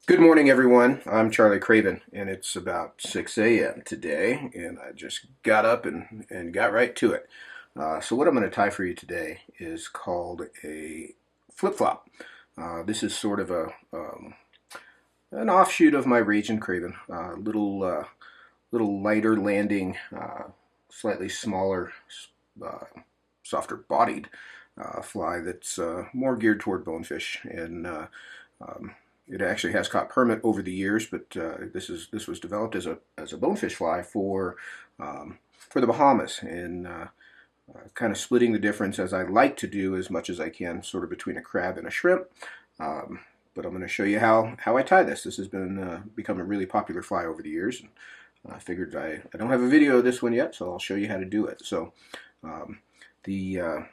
Good morning, everyone. I'm Charlie Craven, and it's about 6 a.m. today, and I just got up and got right to it. So what I'm going to tie for you today is called a flip-flop. This is sort of an offshoot of my Raging Craven, little lighter landing, slightly smaller, uh, softer bodied fly that's more geared toward bonefish, and um, it actually has caught permit over the years, but this was developed as a bonefish fly for the Bahamas, and kind of splitting the difference as I like to do as much as I can, sort of between a crab and a shrimp. Um, but I'm going to show you how I tie this. This has been become a really popular fly over the years, and I figured I don't have a video of this one yet, so I'll show you how to do it. So um, the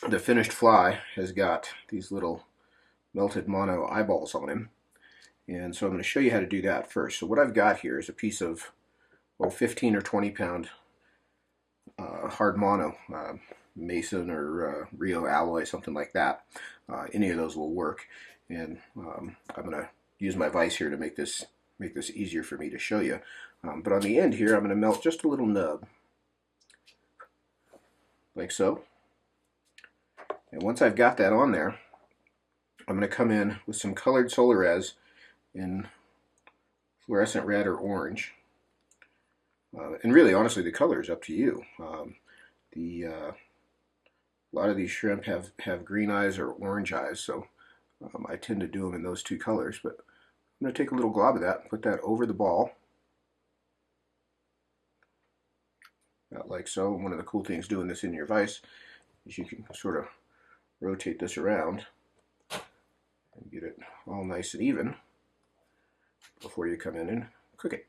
the finished fly has got these little melted mono eyeballs on him, and so I'm going to show you how to do that first. So what I've got here is a piece of 15 or 20 pound hard mono, Mason or Rio alloy, something like that. Any of those will work, and I'm going to use my vise here to make this easier for me to show you. But on the end here, I'm going to melt just a little nub, like so. And once I've got that on there, I'm going to come in with some colored Solarez in fluorescent red or orange. And really, honestly, the color is up to you. A lot of these shrimp have green eyes or orange eyes, so I tend to do them in those two colors. But I'm going to take a little glob of that and put that over the ball, about like so. One of the cool things doing this in your vise is you can sort of rotate this around and get it all nice and even before you come in and cook it,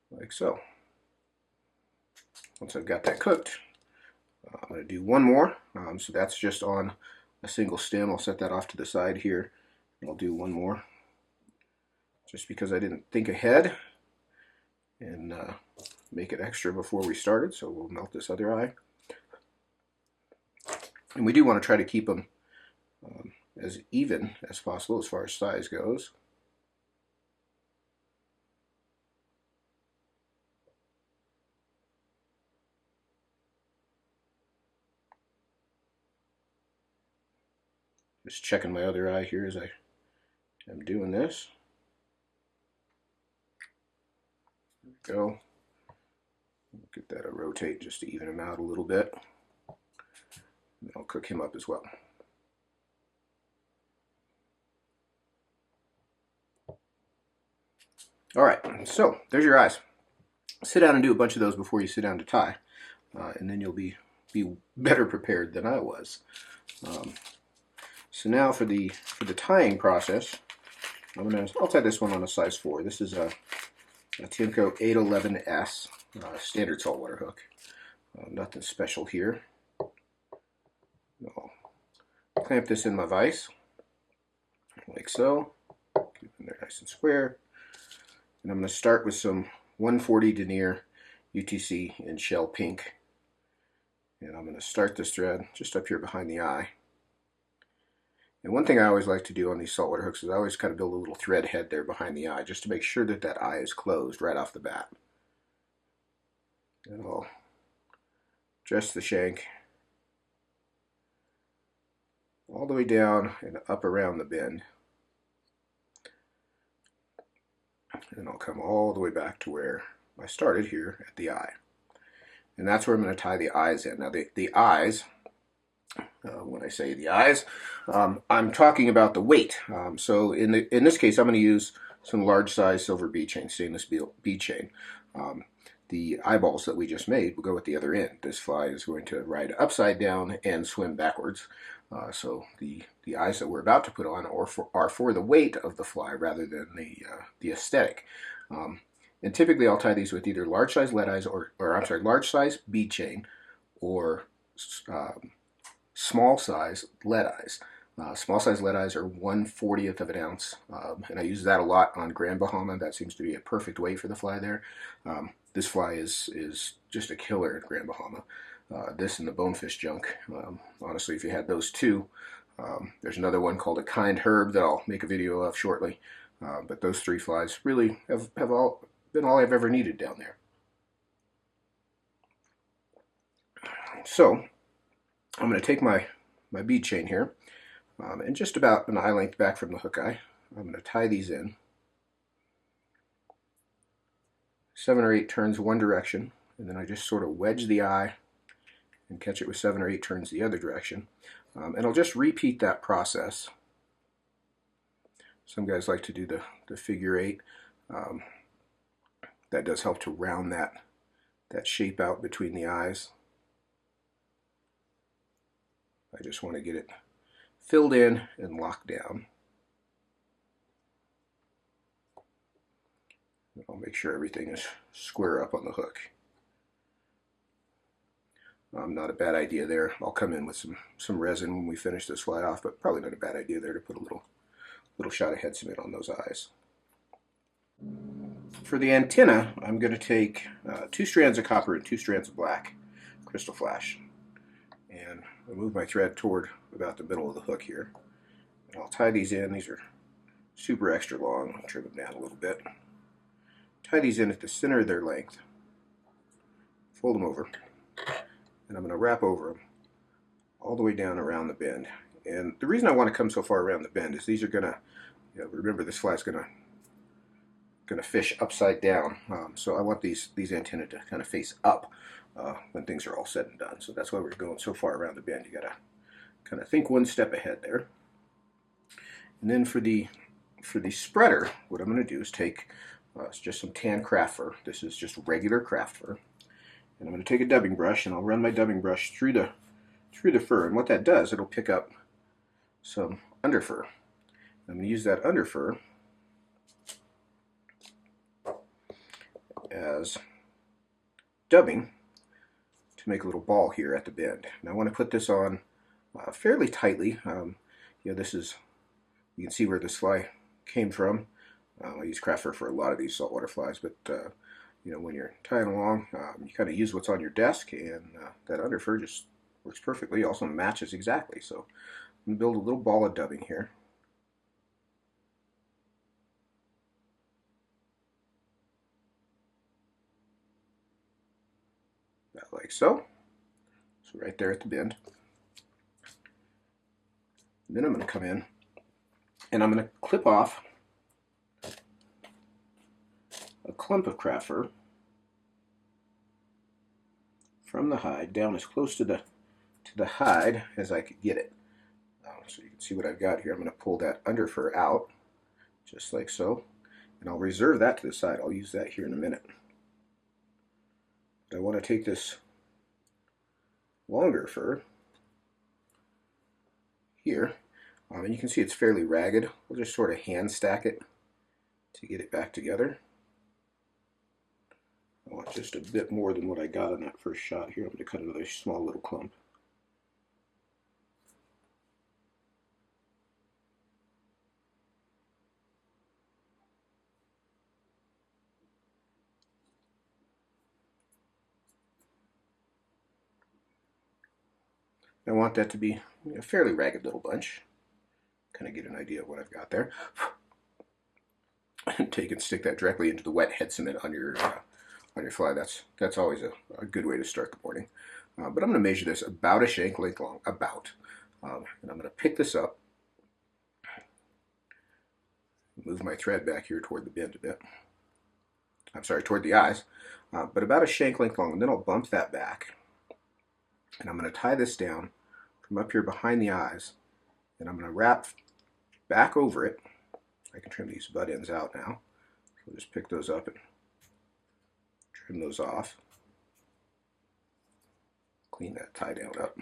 like so. Once I've got that cooked, I'm going to do one more. So that's just on a single stem. I'll set that off to the side here, and I'll do one more, just because I didn't think ahead and make it extra before we started. So we'll melt this other eye. And we do want to try to keep them as even as possible as far as size goes. Just checking my other eye here as I am doing this. There we go. Get that to rotate just to even him out a little bit. And I'll cook him up as well. All right, so there's your eyes. Sit down and do a bunch of those before you sit down to tie, and then you'll be better prepared than I was. So now for the tying process, I'll tie this one on a size 4. This is a Tiemco 811S standard saltwater hook. Nothing special here. I'll clamp this in my vise like so. Keep them there nice and square. And I'm going to start with some 140 denier UTC in shell pink. And I'm going to start this thread just up here behind the eye. And one thing I always like to do on these saltwater hooks is I always kind of build a little thread head there behind the eye, just to make sure that that eye is closed right off the bat. And I'll dress the shank all the way down and up around the bend. And I'll come all the way back to where I started here at the eye. And that's where I'm going to tie the eyes in. Now the eyes, when I say the eyes, I'm talking about the weight. So in this case, I'm going to use some large size silver Beadchain, stainless Beadchain. The eyeballs that we just made will go at the other end. This fly is going to ride upside down and swim backwards. So the eyes that we're about to put on are for the weight of the fly rather than the aesthetic. And typically I'll tie these with either large size lead eyes or large size Beadchain or small size lead eyes. Small size lead eyes are 1/40th of an ounce, and I use that a lot on Grand Bahama. That seems to be a perfect weight for the fly there. This fly is just a killer at Grand Bahama. This and the Bonefish junk. Honestly, if you had those two, There's another one called a kind herb that I'll make a video of shortly. But those 3 flies really have all been all I've ever needed down there. So I'm going to take my bead chain here, and just about an eye length back from the hook eye, I'm going to tie these in 7 or 8 turns one direction, and then I just sort of wedge the eye and catch it with 7 or 8 turns the other direction. And I'll just repeat that process. Some guys like to do the figure 8. That does help to round that shape out between the eyes. I just want to get it filled in and locked down. I'll make sure everything is square up on the hook. Not a bad idea there. I'll come in with some resin when we finish this fly off, but probably not a bad idea there to put a little shot of head cement on those eyes. For the antenna, I'm going to take 2 strands of copper and 2 strands of black crystal flash, and I'll move my thread toward about the middle of the hook here. And I'll tie these in. These are super extra long. I'll trim them down a little bit. Tie these in at the center of their length. Fold them over, and I'm going to wrap over them all the way down around the bend. And the reason I want to come so far around the bend is these are going to, remember this fly is going to fish upside down. So I want these antennae to kind of face up when things are all said and done. So that's why we're going so far around the bend. You got to kind of think one step ahead there. And then for the spreader, what I'm going to do is take just some tan craft fur. This is just regular craft fur. And I'm going to take a dubbing brush, and I'll run my dubbing brush through the fur. And what that does, it'll pick up some underfur. I'm going to use that underfur as dubbing to make a little ball here at the bend. And I want to put this on fairly tightly. This is, you can see where this fly came from. I use craft fur for a lot of these saltwater flies, but when you're tying along, you kind of use what's on your desk, and that underfur just works perfectly. Also matches exactly. So I'm going to build a little ball of dubbing here. About like so. So right there at the bend. And then I'm going to come in and I'm going to clip off a clump of craft fur from the hide down as close to the hide as I could get it. So you can see what I've got here. I'm going to pull that underfur out just like so, and I'll reserve that to the side. I'll use that here in a minute. But I want to take this longer fur here, and you can see it's fairly ragged. We'll just sort of hand stack it to get it back together. I want just a bit more than what I got on that first shot here. I'm going to cut another small little clump. I want that to be a fairly ragged little bunch. Kind of get an idea of what I've got there. And take and stick that directly into the wet head cement on your fly. That's always a good way to start the morning. But I'm going to measure this about a shank length long, and I'm going to pick this up, move my thread back here toward the bend a bit. I'm sorry, toward the eyes, but about a shank length long, and then I'll bump that back, and I'm going to tie this down from up here behind the eyes, and I'm going to wrap back over it. I can trim these butt ends out now. So just pick those up and trim those off. Clean that tie down up.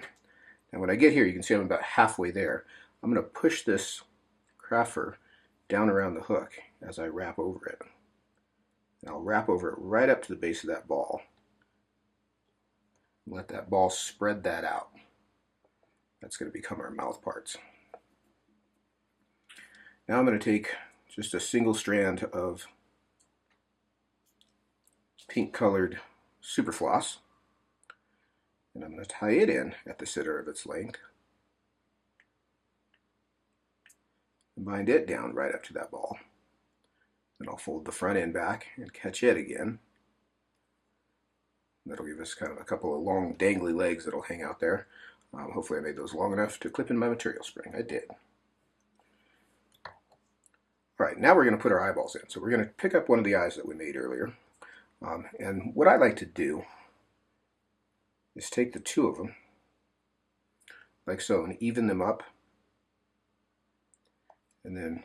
Now when I get here, you can see I'm about halfway there. I'm going to push this craft fur down around the hook as I wrap over it. And I'll wrap over it right up to the base of that ball. Let that ball spread that out. That's going to become our mouth parts. Now I'm going to take just a single strand of pink colored Superfloss, and I'm going to tie it in at the center of its length. and bind it down right up to that ball. Then I'll fold the front end back and catch it again. That'll give us kind of a couple of long dangly legs that'll hang out there. Hopefully I made those long enough to clip in my material spring. I did. All right, now we're going to put our eyeballs in. So we're going to pick up one of the eyes that we made earlier. And what I like to do is take the two of them, like so, and even them up, and then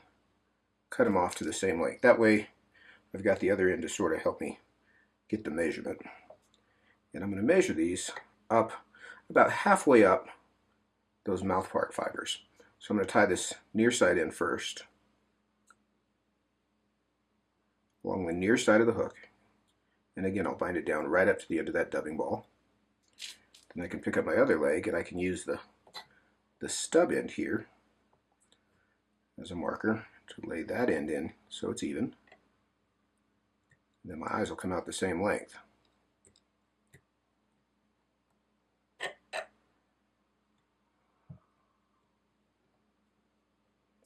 cut them off to the same length. That way I've got the other end to sort of help me get the measurement. And I'm going to measure these up about halfway up those mouthpart fibers. So I'm going to tie this near side in first, along the near side of the hook. And again, I'll bind it down right up to the end of that dubbing ball. Then I can pick up my other leg and I can use the stub end here as a marker to lay that end in so it's even. And then my eyes will come out the same length.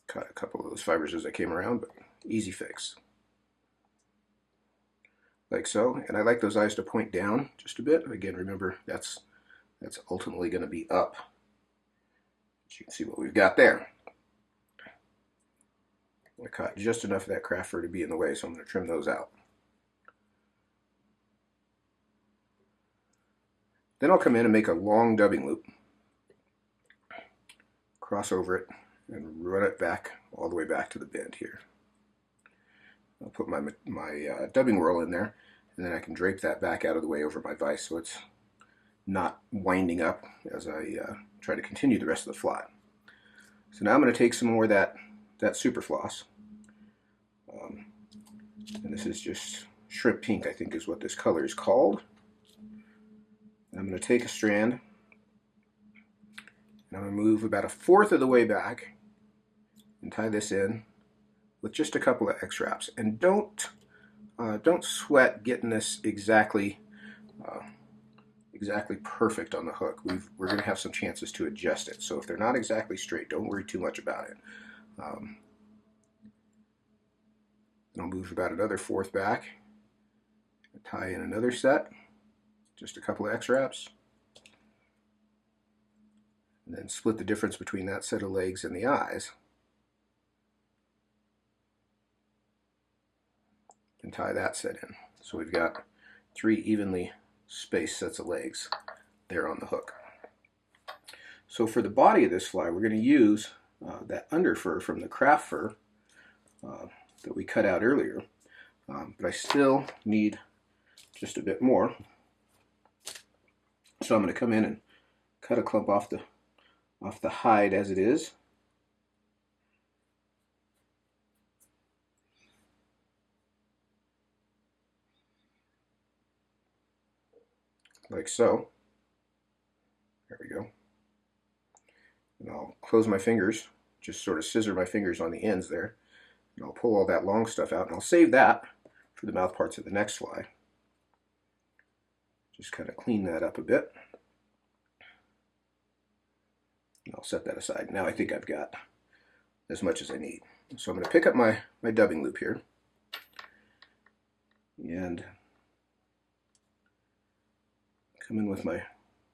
Cut a couple of those fibers as I came around, but easy fix. Like so, and I like those eyes to point down just a bit. Again, remember that's ultimately going to be up. But you can see what we've got there. I caught just enough of that craft fur to be in the way, so I'm going to trim those out. Then I'll come in and make a long dubbing loop, cross over it, and run it back all the way back to the bend here. I'll put my dubbing whirl in there, and then I can drape that back out of the way over my vise so it's not winding up as I try to continue the rest of the fly. So now I'm going to take some more of that Superfloss, and this is just shrimp pink, I think is what this color is called. And I'm going to take a strand, and I'm going to move about 1/4 of the way back and tie this in with just a couple of X wraps. And don't sweat getting this exactly perfect on the hook. We're going to have some chances to adjust it. So if they're not exactly straight, don't worry too much about it. I'll move about another 1/4 back, tie in another set, just a couple of X wraps, and then split the difference between that set of legs and the eyes, and tie that set in. So we've got 3 evenly spaced sets of legs there on the hook. So for the body of this fly, we're going to use that under fur from the craft fur that we cut out earlier, but I still need just a bit more. So I'm going to come in and cut a clump off the hide as it is. Like so. There we go. And I'll close my fingers, just sort of scissor my fingers on the ends there, and I'll pull all that long stuff out, and I'll save that for the mouth parts of the next fly. Just kind of clean that up a bit. And I'll set that aside. Now I think I've got as much as I need. So I'm going to pick up my dubbing loop here, and come in with my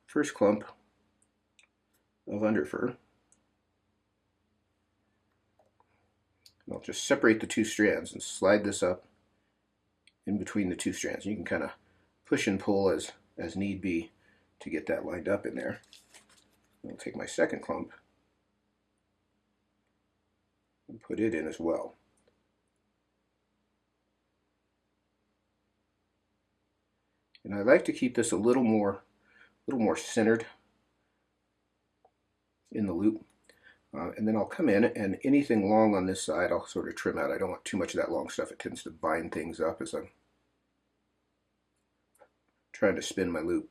first clump of underfur. And I'll just separate the 2 strands and slide this up in between the 2 strands. You can kind of push and pull as need be to get that lined up in there. I'll take my second clump and put it in as well. And I like to keep this a little more centered in the loop. And then I'll come in, and anything long on this side I'll sort of trim out. I don't want too much of that long stuff. It tends to bind things up as I'm trying to spin my loop.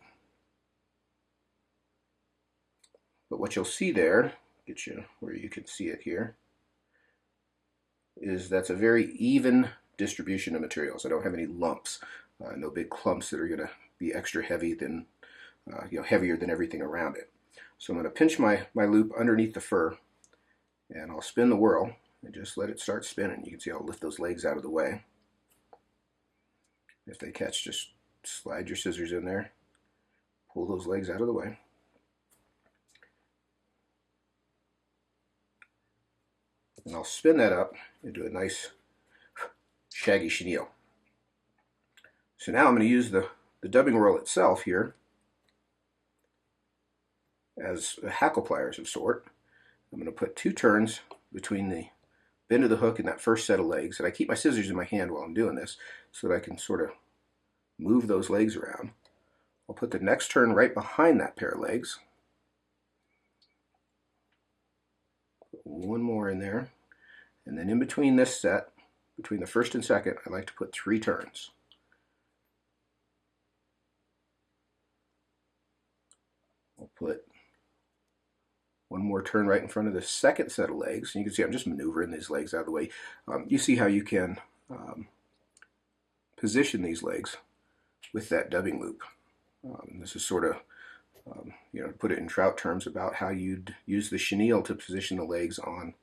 But what you'll see there, get you where you can see it here, is that's a very even distribution of materials. I don't have any lumps, no big clumps that are going to be extra heavy than, heavier than everything around it. So I'm going to pinch my loop underneath the fur, and I'll spin the whirl, and just let it start spinning. You can see I'll lift those legs out of the way. If they catch, just slide your scissors in there, pull those legs out of the way. And I'll spin that up into a nice shaggy chenille. So now I'm going to use the dubbing roll itself here as a hackle pliers of sort. I'm going to put 2 turns between the bend of the hook and that first set of legs, and I keep my scissors in my hand while I'm doing this so that I can sort of move those legs around. I'll put the next turn right behind that pair of legs. Put 1 more in there, and then in between this set, between the first and second, I like to put 3 turns. I'll put 1 more turn right in front of the second set of legs. And you can see I'm just maneuvering these legs out of the way. You see how you can position these legs with that dubbing loop. This is sort of, to put it in trout terms, about how you'd use the chenille to position the legs on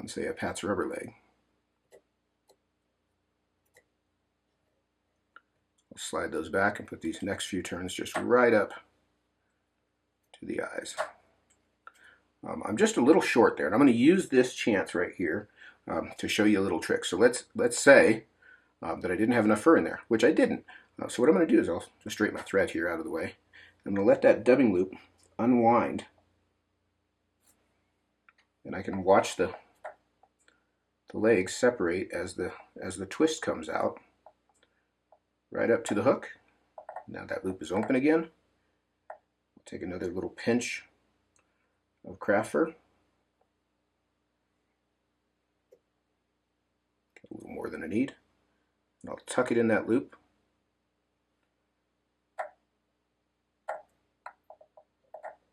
say, a Pat's rubber leg. I'll slide those back and put these next few turns just right up to the eyes. I'm just a little short there, and I'm going to use this chance right here to show you a little trick. So let's say that I didn't have enough fur in there, which I didn't. So what I'm going to do is I'll just straighten my thread here out of the way. I'm going to let that dubbing loop unwind, and I can watch the legs separate as the twist comes out right up to the hook. Now that loop is open again. I'll take another little pinch of craft fur. A little more than I need. And I'll tuck it in that loop.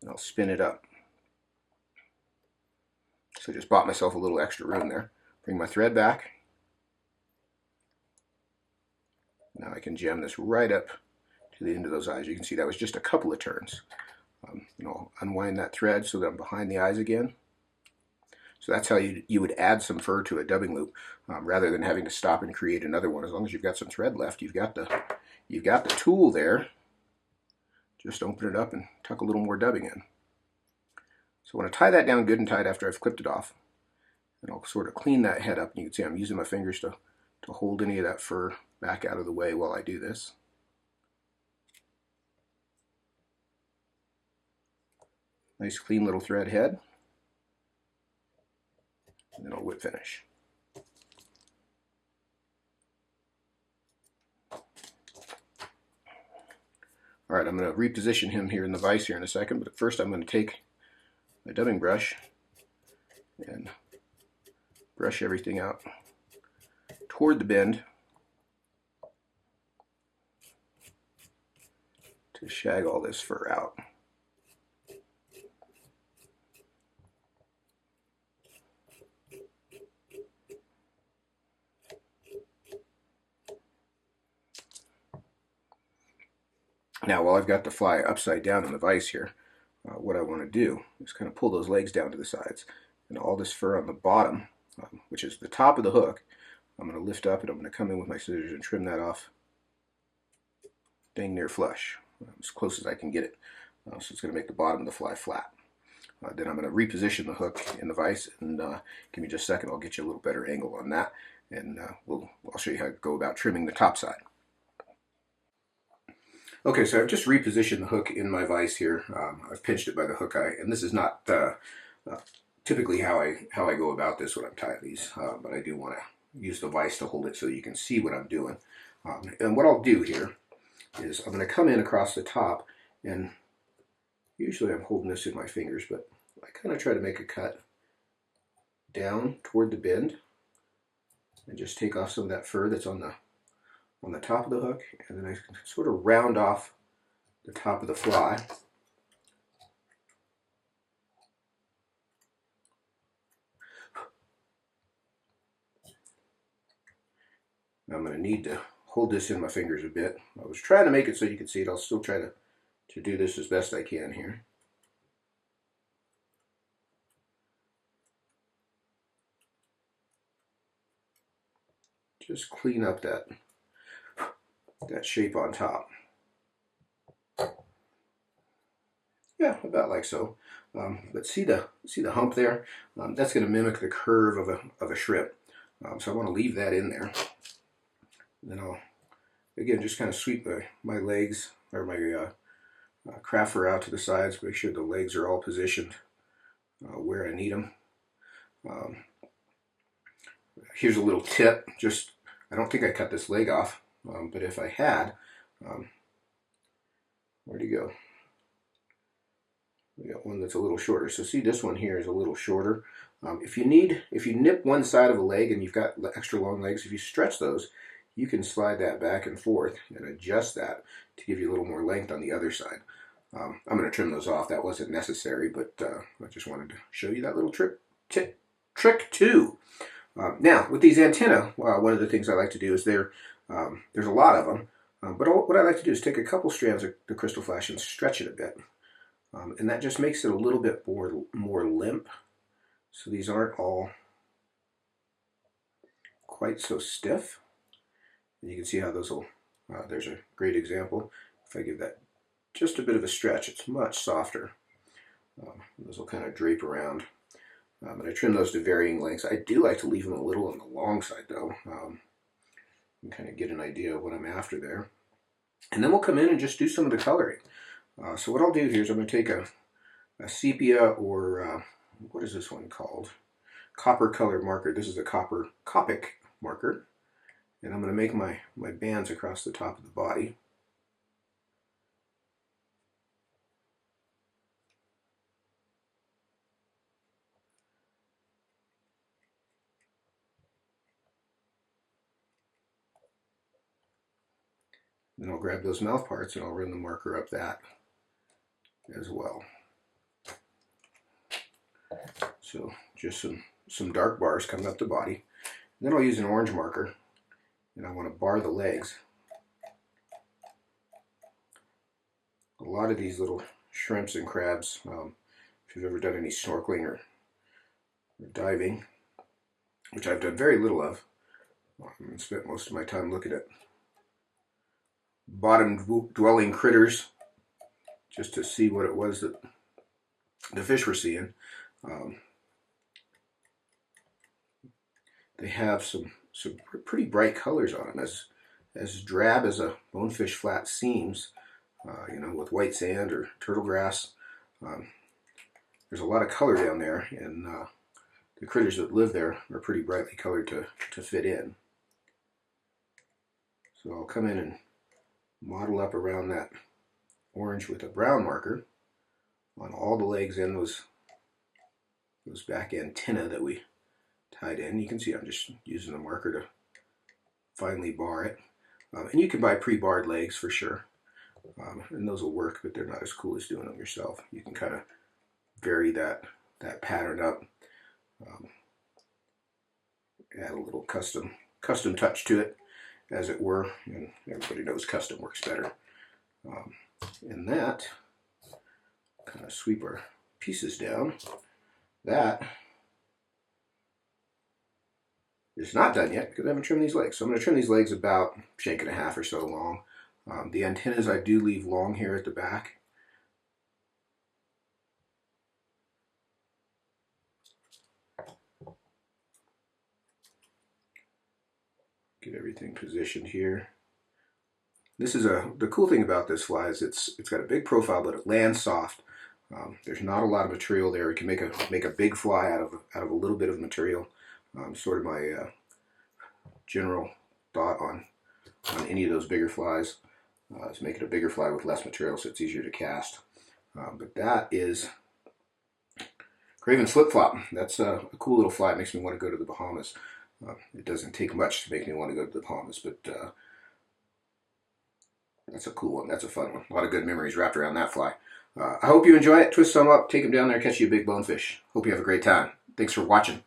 And I'll spin it up. So I just bought myself a little extra room there. Bring my thread back. Now I can jam this right up to the end of those eyes. You can see that was just a couple of turns. Unwind that thread so that I'm behind the eyes again. So that's how you would add some fur to a dubbing loop, rather than having to stop and create another one. As long as you've got some thread left, you've got the tool there. Just open it up and tuck a little more dubbing in. So I want to tie that down good and tight after I've clipped it off. And I'll sort of clean that head up. And you can see I'm using my fingers to hold any of that fur back out of the way while I do this. Nice clean little thread head. And then I'll whip finish. Alright, I'm going to reposition him here in the vise here in a second, but first I'm going to take my dubbing brush and brush everything out toward the bend to shag all this fur out. Now, while I've got the fly upside down in the vise here, what I want to do is kind of pull those legs down to the sides. And all this fur on the bottom, which is the top of the hook, I'm going to lift up and I'm going to come in with my scissors and trim that off dang near flush, as close as I can get it. So it's going to make the bottom of the fly flat. Then I'm going to reposition the hook in the vise, and give me just a second, I'll get you a little better angle on that, and I'll show you how to go about trimming the top side. Okay, so I've just repositioned the hook in my vise here. I've pinched it by the hook eye, and this is not typically how I go about this when I'm tying these, but I do want to use the vise to hold it so you can see what I'm doing. And what I'll do here is I'm going to come in across the top, and usually I'm holding this in my fingers, but I kind of try to make a cut down toward the bend and just take off some of that fur that's on the top of the hook, and then I can sort of round off the top of the fly. I'm going to need to hold this in my fingers a bit. I was trying to make it so you can see it. I'll still try to do this as best I can here. just clean up that shape on top. Yeah, about like so. But see the hump there? That's going to mimic the curve of a shrimp. So I want to leave that in there. Then I'll again just kind of sweep my legs or my crafter out to the sides. Make sure the legs are all positioned where I need them. Here's a little tip. Just I don't think I cut this leg off, but if I had, where'd he go? We got one that's a little shorter. So see, this one here is a little shorter. If you nip one side of a leg and you've got extra long legs, if you stretch those, you can slide that back and forth and adjust that to give you a little more length on the other side. I'm going to trim those off. That wasn't necessary, but I just wanted to show you that little trick too. Now, with these antennae, one of the things I like to do is there's a lot of them, but what I like to do is take a couple strands of the Krystal flash and stretch it a bit. And that just makes it a little bit more limp. So these aren't all quite so stiff. And you can see how those will, there's a great example. If I give that just a bit of a stretch, it's much softer. Those will kind of drape around. And I trim those to varying lengths. I do like to leave them a little on the long side though. And kind of get an idea of what I'm after there. And then we'll come in and just do some of the coloring. So what I'll do here is I'm going to take a sepia or what is this one called? Copper colored marker. This is a Copic marker. And I'm going to make my bands across the top of the body. Then I'll grab those mouth parts and I'll run the marker up that as well. So just some dark bars coming up the body. And then I'll use an orange marker and I want to bar the legs. A lot of these little shrimps and crabs, if you've ever done any snorkeling or diving, which I've done very little of, and spent most of my time looking at bottom dwelling critters just to see what it was that the fish were seeing. They have some pretty bright colors on them, as drab as a bonefish flat seems, you know, with white sand or turtle grass. There's a lot of color down there, and the critters that live there are pretty brightly colored to fit in. So I'll come in and model up around that orange with a brown marker on all the legs and those back antennae that we tied in. You can see I'm just using a marker to finely bar it. And you can buy pre-barred legs for sure. And those will work, but they're not as cool as doing them yourself. You can kind of vary that pattern up. Add a little custom touch to it, as it were, and everybody knows custom works better. And that, kind of sweep our pieces down. That is not done yet because I haven't trimmed these legs. So I'm going to trim these legs about 1.5 shanks or so long. The antennas I do leave long here at the back. Get everything positioned here. This is the cool thing about this fly is it's got a big profile, but it lands soft. There's not a lot of material there. We can make a big fly out of a little bit of material. Sort of my general thought on any of those bigger flies is make it a bigger fly with less material so it's easier to cast. But that is Craven Slip Flop. That's a cool little fly. It makes me want to go to the Bahamas. It doesn't take much to make me want to go to the Bahamas, but that's a cool one. That's a fun one. A lot of good memories wrapped around that fly. I hope you enjoy it. Twist some up, take them down there, catch you a big bonefish. Hope you have a great time. Thanks for watching.